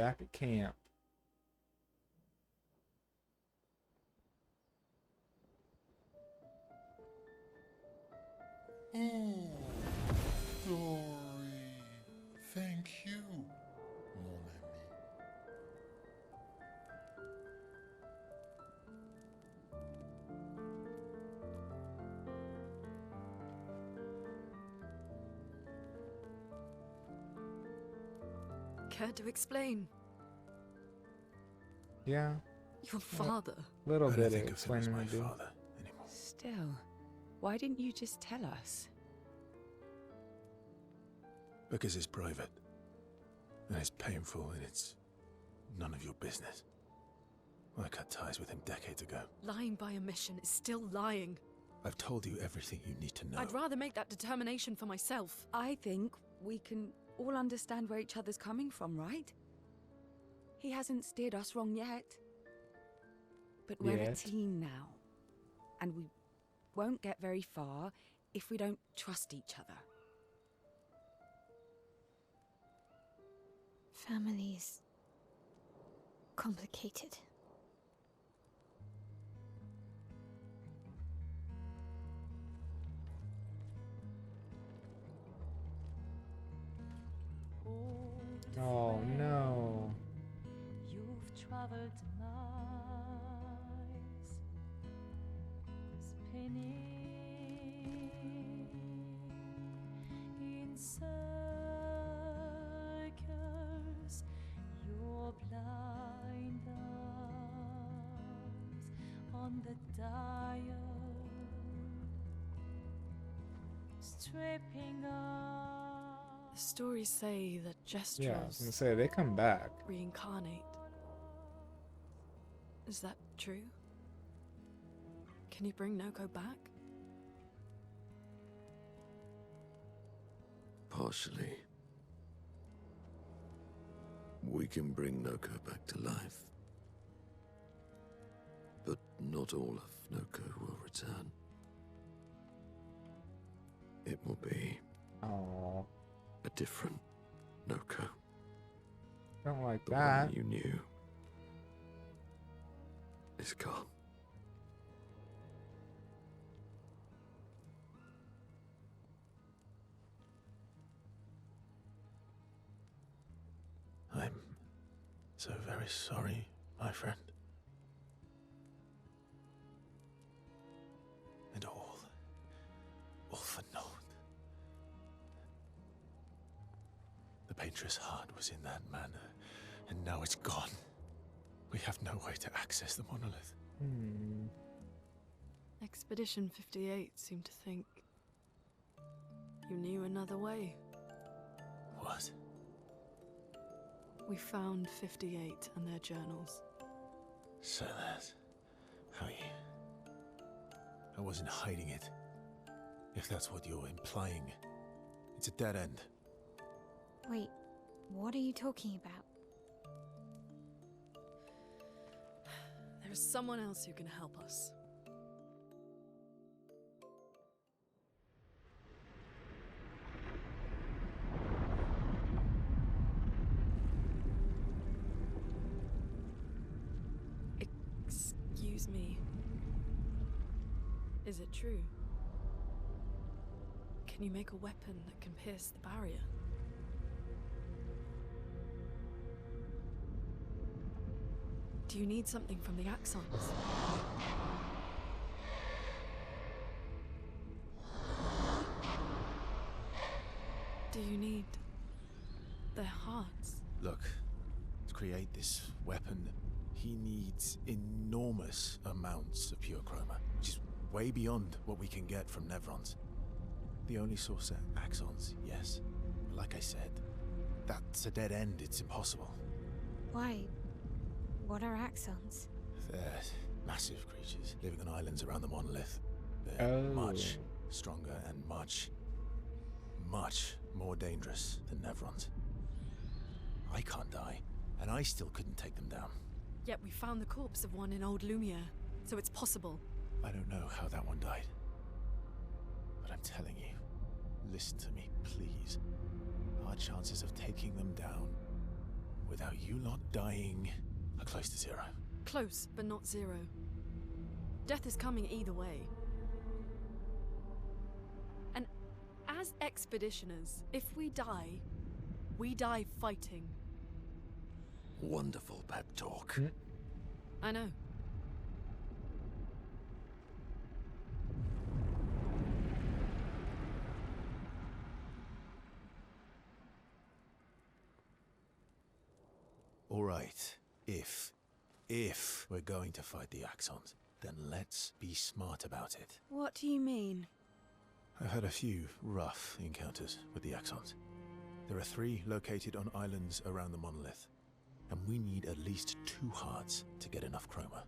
back at camp. Oh, Dory. Thank you, mon ami. Care to explain? Yeah, Your father. little I don't bit of think of him as explaining my to do. father anymore. Still, why didn't you just tell us? Because it's private. And it's painful and it's none of your business. I cut ties with him decades ago. Lying by omission is still lying. I've told you everything you need to know. I'd rather make that determination for myself. I think we can all understand where each other's coming from, right? He hasn't steered us wrong yet. But we're a Yet. team now. And we won't get very far if we don't trust each other. Family's complicated. Oh no. You've traveled miles, spinning in circles. Your blind eyes on the dial, stripping off. The stories say that Yeah, I was gestrels gonna say they come back. reincarnate. Is that true? Can you bring Noko back? Partially. We can bring Noko back to life. But not all of Noko will return. It will be Oh, a different Noko. don't like The that. one you knew is gone. I'm so very sorry, my friend. And all for naught. The Painter's heart was in that manor, and now it's gone. We have no way to access the monolith. Expedition 58 seemed to think you knew another way. What? We found 58 and their journals. So that's how you... I wasn't hiding it. If that's what you're implying. It's a dead end. Wait, what are you talking about? There is someone else who can help us. Excuse me. Is it true? Can you make a weapon that can pierce the barrier? Do you need something from the Axons? Do you need their hearts? Look, to create this weapon, he needs enormous amounts of pure chroma, which is way beyond what we can get from Nevrons. The only source are axons, yes. But like I said, that's a dead end, it's impossible. Why? What are axons? They're massive creatures living on islands around the monolith. They're Oh. much stronger and much more dangerous than Nevrons. I can't die, and I still couldn't take them down. Yet we found the corpse of one in Old Lumiere, so it's possible. I don't know how that one died. But I'm telling you, listen to me, please. Our chances of taking them down without you lot dying close to zero. Close, but not zero. Death is coming either way. And as expeditioners, if we die fighting. Wonderful pep talk. I know. All right, if we're going to fight the Axons, then let's be smart about it. What do you mean? I've had a few rough encounters with the Axons. There are 3 located on islands around the monolith, and we need at least 2 hearts to get enough chroma.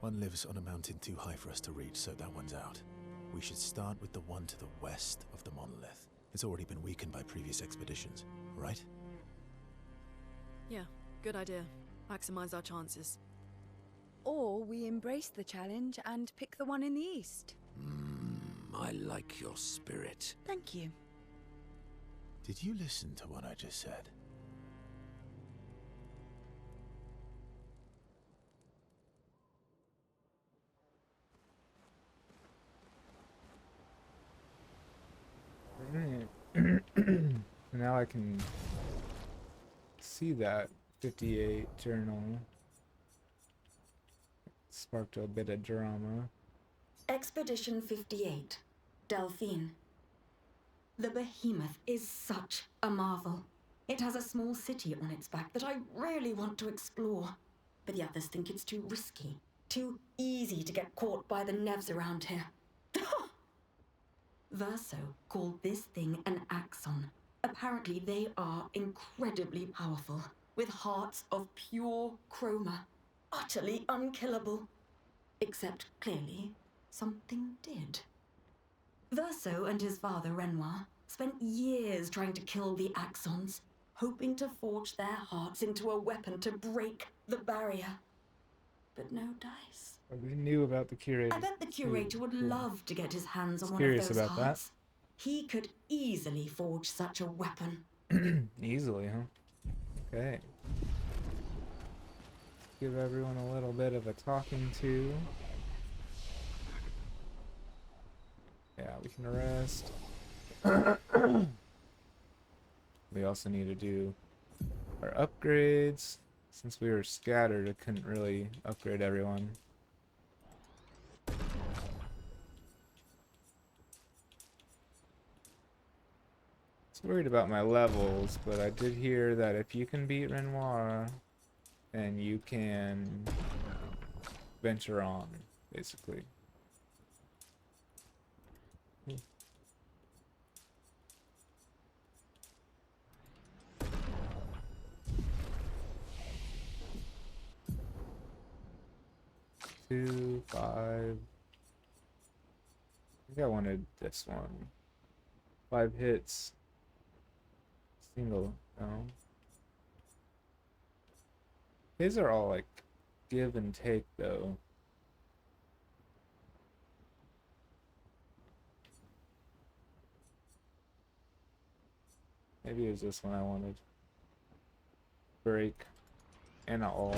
One lives on a mountain too high for us to reach, so that one's out. We should start with the one to the west of the monolith. It's already been weakened by previous expeditions, right? Yeah, good idea. Maximize our chances. Or we embrace the challenge and pick the one in the east. I like your spirit. Thank you. Did you listen to what I just said? Now I can see that 58 journal. Sparked a bit of drama. Expedition 58, Delphine. The behemoth is such a marvel. It has a small city on its back that I really want to explore. But the others think it's too risky, too easy to get caught by the Nevs around here. Verso called this thing an axon. Apparently they are incredibly powerful, with hearts of pure chroma, utterly unkillable. Except, clearly, something did. Verso and his father, Renoir, spent years trying to kill the Axons, hoping to forge their hearts into a weapon to break the barrier. But no dice. We knew about the curator. I bet the curator would love to get his hands on one of Curious those about that. hearts. He could easily forge such a weapon. Easily, huh? Okay. Give everyone a little bit of a talking to. Yeah, we can rest. We also need to do our upgrades. Since we were scattered, I couldn't really upgrade everyone. I was worried about my levels, but I did hear that if you can beat Renoir, then you can venture on, basically. Two, 5. I think I wanted this one. 5 hits. Single, no. His are all like give and take though. Maybe it was this one I wanted. Break and a all.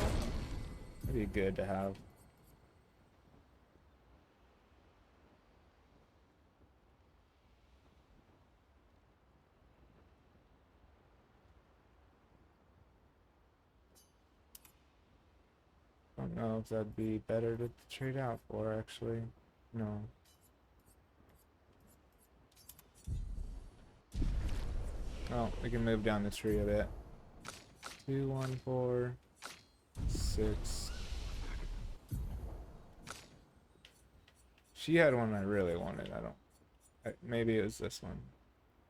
That'd be good to have. I don't know if that'd be better to trade out for, actually. No. Oh, we can move down the tree a bit. 2, 1, 4, 6. She had one I really wanted. Maybe it was this one.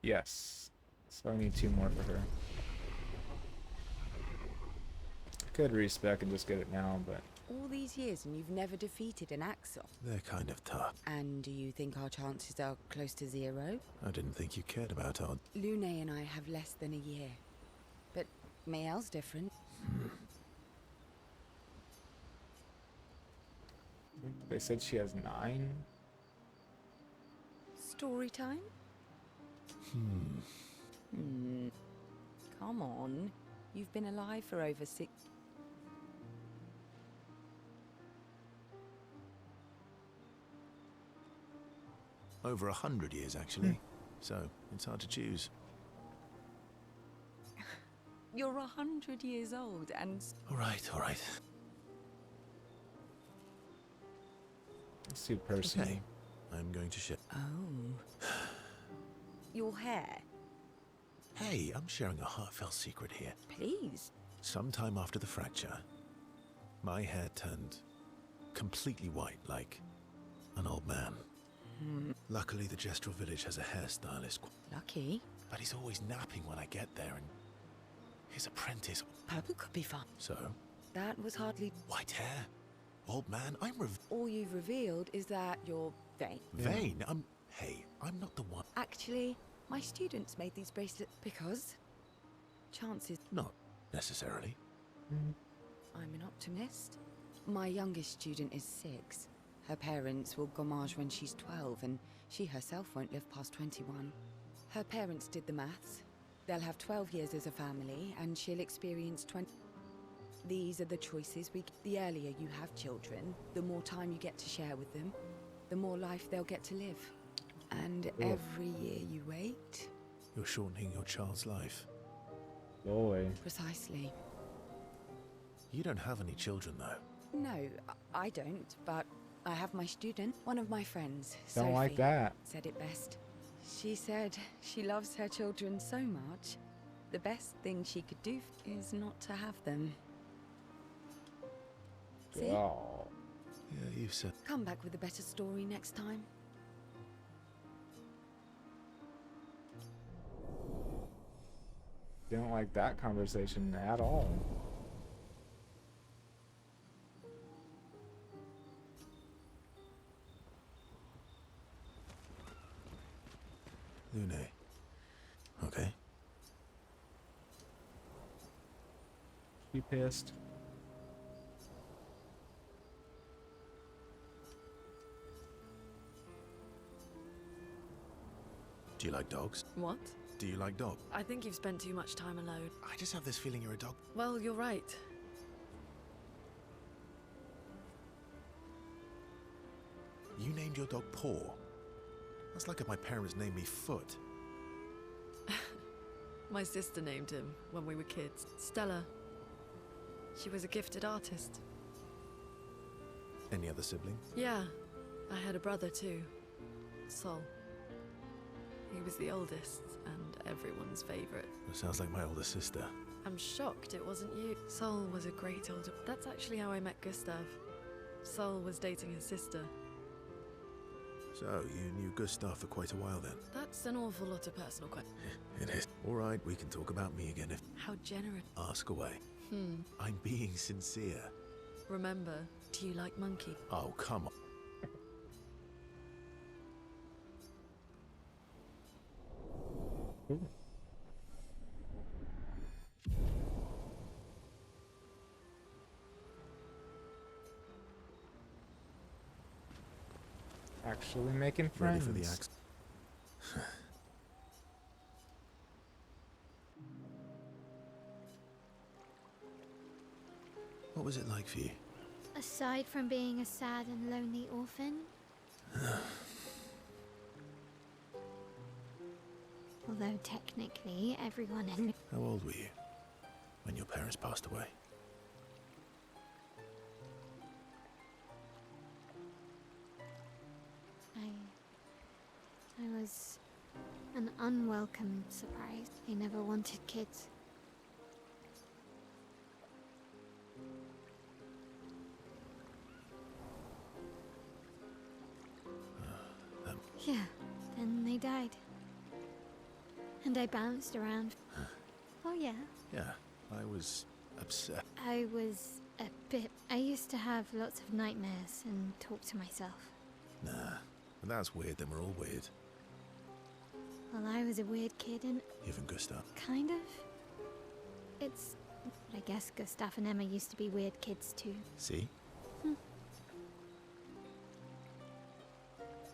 Yes. So I need 2 more for her. Could respec and just get it now, but All these years and you've never defeated an Axel. They're kind of tough. And do you think our chances are close to 0? I didn't think you cared about our... Lune and I have less than a year. But Mael's different. they said she has 9. Story time? Come on. You've been alive for over 6. Over 100 years, actually. So, it's hard to choose. You're 100 years old and... All right, all right. It's too personal. Okay. I'm going to share. Oh. Your hair? Hey, I'm sharing a heartfelt secret here. Please. Sometime after the fracture, my hair turned completely white, like an old man. Luckily, the Gestural village has a hairstylist. Lucky. But he's always napping when I get there, and his apprentice... Purple could be fun. So? That was hardly... White hair? Old man? All you've revealed is that you're vain. Vain? Hey, I'm not the one... Actually, my students made these bracelets because... chances... Not necessarily. I'm an optimist. My youngest student is 6. Her parents will gommage when she's 12, and she herself won't live past 21. Her parents did the maths. They'll have 12 years as a family, and she'll experience 20... These are the choices we... The earlier you have children, the more time you get to share with them, the more life they'll get to live. And every year you wait... You're shortening your child's life. Boy. Precisely. You don't have any children, though. No, I don't, but I have my student. One of my friends, Don't like Sophie, that. said it best. She said she loves her children so much, the best thing she could do is not to have them. See? Oh. Yeah, you said... Come back with a better story next time. Didn't like that conversation at all. Lune. Okay. Be pissed. Do you like dogs? What? Do you like dogs? I think you've spent too much time alone. I just have this feeling you're a dog. Well, you're right. You named your dog Paw. That's like if my parents named me Foot. My sister named him when we were kids. Stella. She was a gifted artist. Any other sibling? Yeah, I had a brother too. Sol. He was the oldest and everyone's favorite. It sounds like my older sister. I'm shocked it wasn't you. Sol was a great older... That's actually how I met Gustav. Sol was dating his sister. So, you knew Gustav for quite a while then? That's an awful lot of personal questions. It is. All right, we can talk about me again if... How generous. Ask away. I'm being sincere. Remember, do you like monkey? Oh, come on. Actually making Ready friends. for the axe? What was it like for you? Aside from being a sad and lonely orphan. Although technically everyone in... How old were you when your parents passed away? I was an unwelcome surprise. They never wanted kids. Yeah, then they died. And I bounced around. Oh yeah. Yeah, I was upset. I was a bit... I used to have lots of nightmares and talk to myself. Nah, but that's weird, then we're all weird. Well, I was a weird kid and... Even Gustav. Kind of. It's... I guess Gustav and Emma used to be weird kids too. See?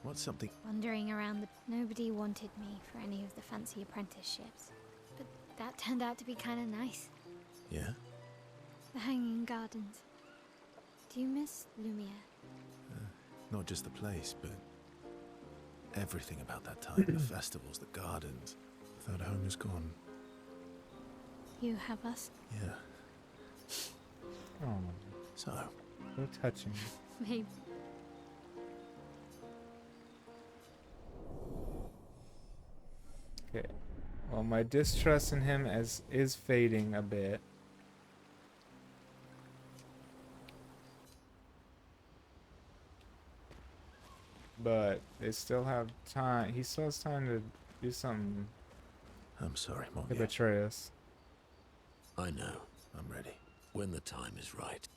What's something... Wandering around the... Nobody wanted me for any of the fancy apprenticeships. But that turned out to be kind of nice. Yeah? The Hanging Gardens. Do you miss Lumiere? Not just the place, but everything about that time. The festivals, the gardens. That home is gone. You have us? Yeah. Oh, So, so touching. Maybe. Okay. Well, my distrust in him is fading a bit. But they still have time. He still has time to do something I'm sorry, Mom. to betray us. I know, I'm ready. when the time is right.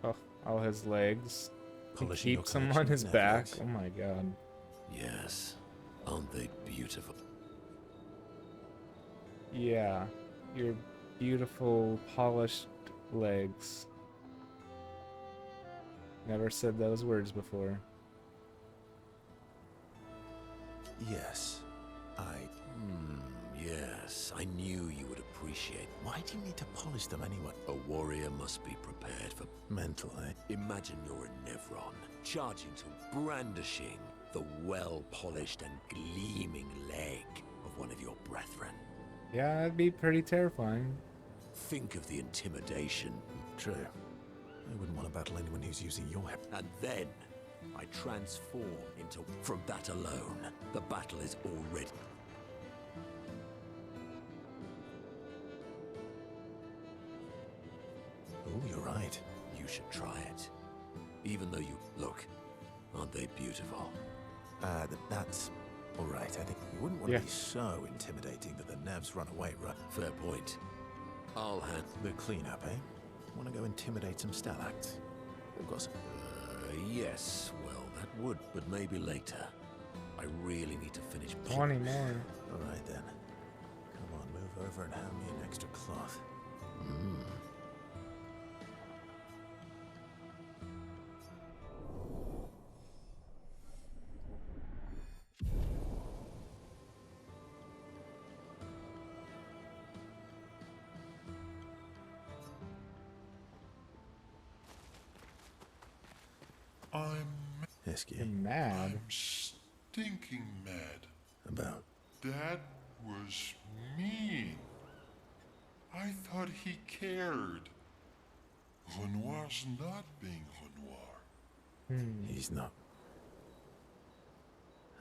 Oh, all his legs. He Polishing your keeps them collection on of his back. Neverlegs. Oh my god. Yes, aren't they beautiful? Yeah. Your beautiful, polished legs. Never said those words before. Yes. Yes, I knew you would appreciate. Why do you need to polish them anyway? A warrior must be prepared for... Mental, eh? Imagine you're a Nevron, charging to brandishing the well-polished and gleaming leg of one of your brethren. Yeah, that'd be pretty terrifying. Think of the intimidation. True. I wouldn't want to battle anyone who's using your head. And then I transform into... From that alone, the battle is already... Oh, you're right. You should try it. Even though you... Look, aren't they beautiful? That's all right. I think you wouldn't want to be so intimidating that the Nevs run away, right? Fair point. I'll hand... The cleanup, eh? Want to go intimidate some Stalags? They've got some... yes, well, that would, but maybe later. I really need to finish... 20 more. All right, then. Come on, move over and hand me an extra cloth. I'm Esky. You're mad. I'm stinking mad. About? That was mean. I thought he cared. Renoir's not being Renoir. He's not.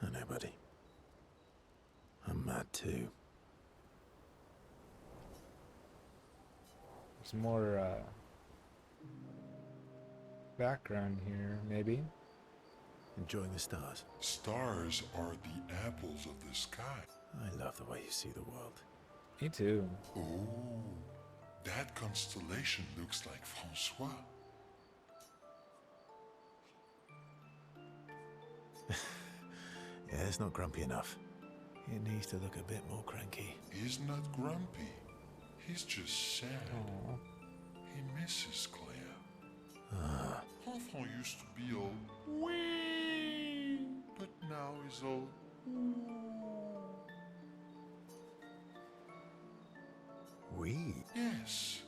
I know, buddy. I'm mad too. There's more background here, maybe. Enjoying the stars. Stars are the apples of the sky. I love the way you see the world. Me too. Oh, that constellation looks like Francois. Yeah, it's not grumpy enough. It needs to look a bit more cranky. He's not grumpy. He's just sad. Aw. He misses Claire. Enfant used to be all wee, but now he's all ooh. We? Yes,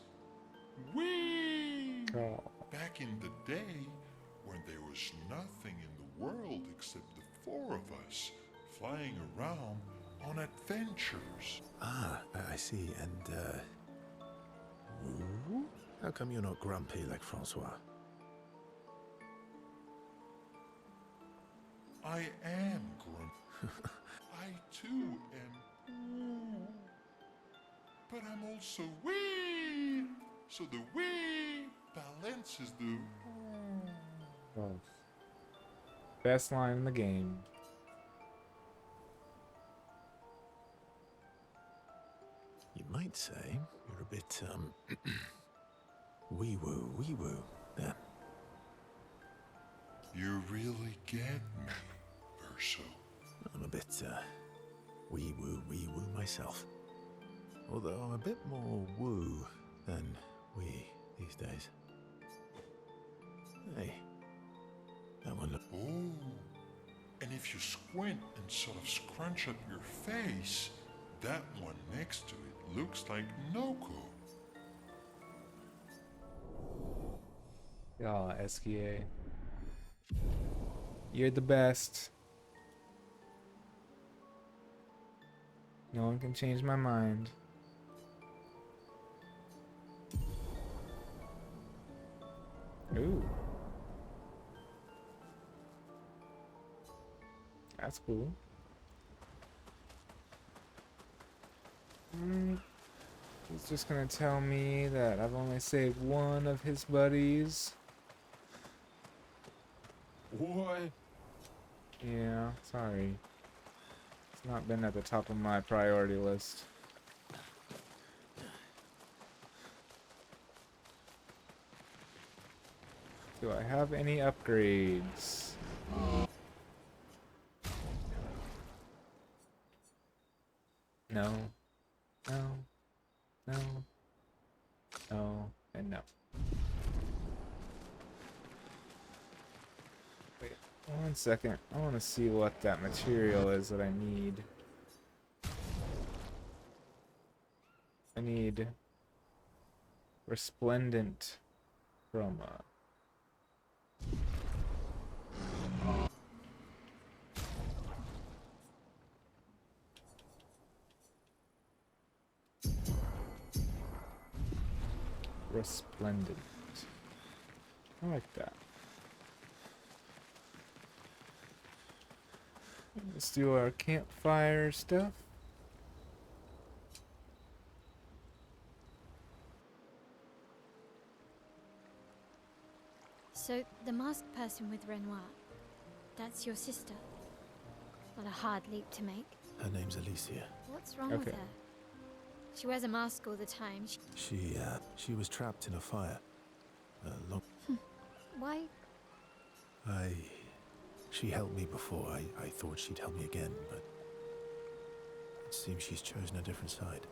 wee. Oh. Back in the day, when there was nothing in the world except the four of us flying around on adventures. I see. And, woo? How come you're not grumpy like Francois? I am grumpy. I too am ooh. But I'm also wee. So the wee balances the ooh. Oh. Best line in the game. You might say you're a bit, wee-woo, then. You really get me, Verso. I'm a bit, wee-woo myself. Although I'm a bit more woo than wee these days. Hey, that one look... Oh, and if you squint and sort of scrunch up your face, that one next to it looks like Noko. Y'all, SKA. You're the best. No one can change my mind. Ooh. That's cool. He's just gonna tell me that I've only saved one of his buddies. What? Yeah, sorry. It's not been at the top of my priority list. Do I have any upgrades? No. No. No. No. And no. Wait, 1 second. I want to see what that material is that I need. I need resplendent chroma. Resplendent. I like that. Let's do our campfire stuff. So, the masked person with Renoir, that's your sister? What a hard leap to make. Her name's Alicia. What's wrong with Okay. her? She wears a mask all the time. She was trapped in a fire. Why? She helped me before. I thought she'd help me again, but it seems she's chosen a different side.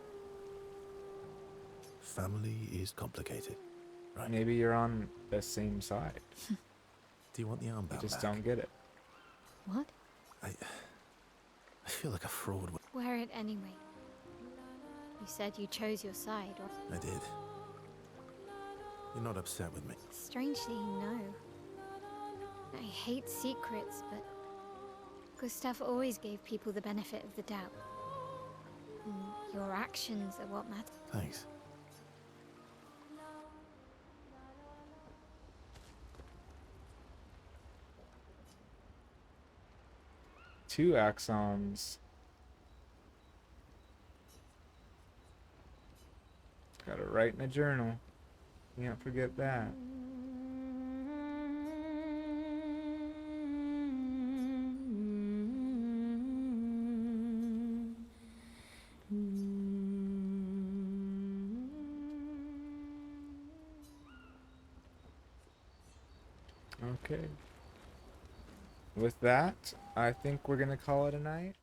Family is complicated, right? Maybe you're on the same side. Do you want the armband You just back? don't get it. What? I feel like a fraud. Wear it anyway. You said you chose your side, or... I did. You're not upset with me. Strangely, no. I hate secrets, but Gustav always gave people the benefit of the doubt. And your actions are what matter. Thanks. Two axons. Gotta write in a journal. Can't forget that. Okay. With that, I think we're gonna call it a night.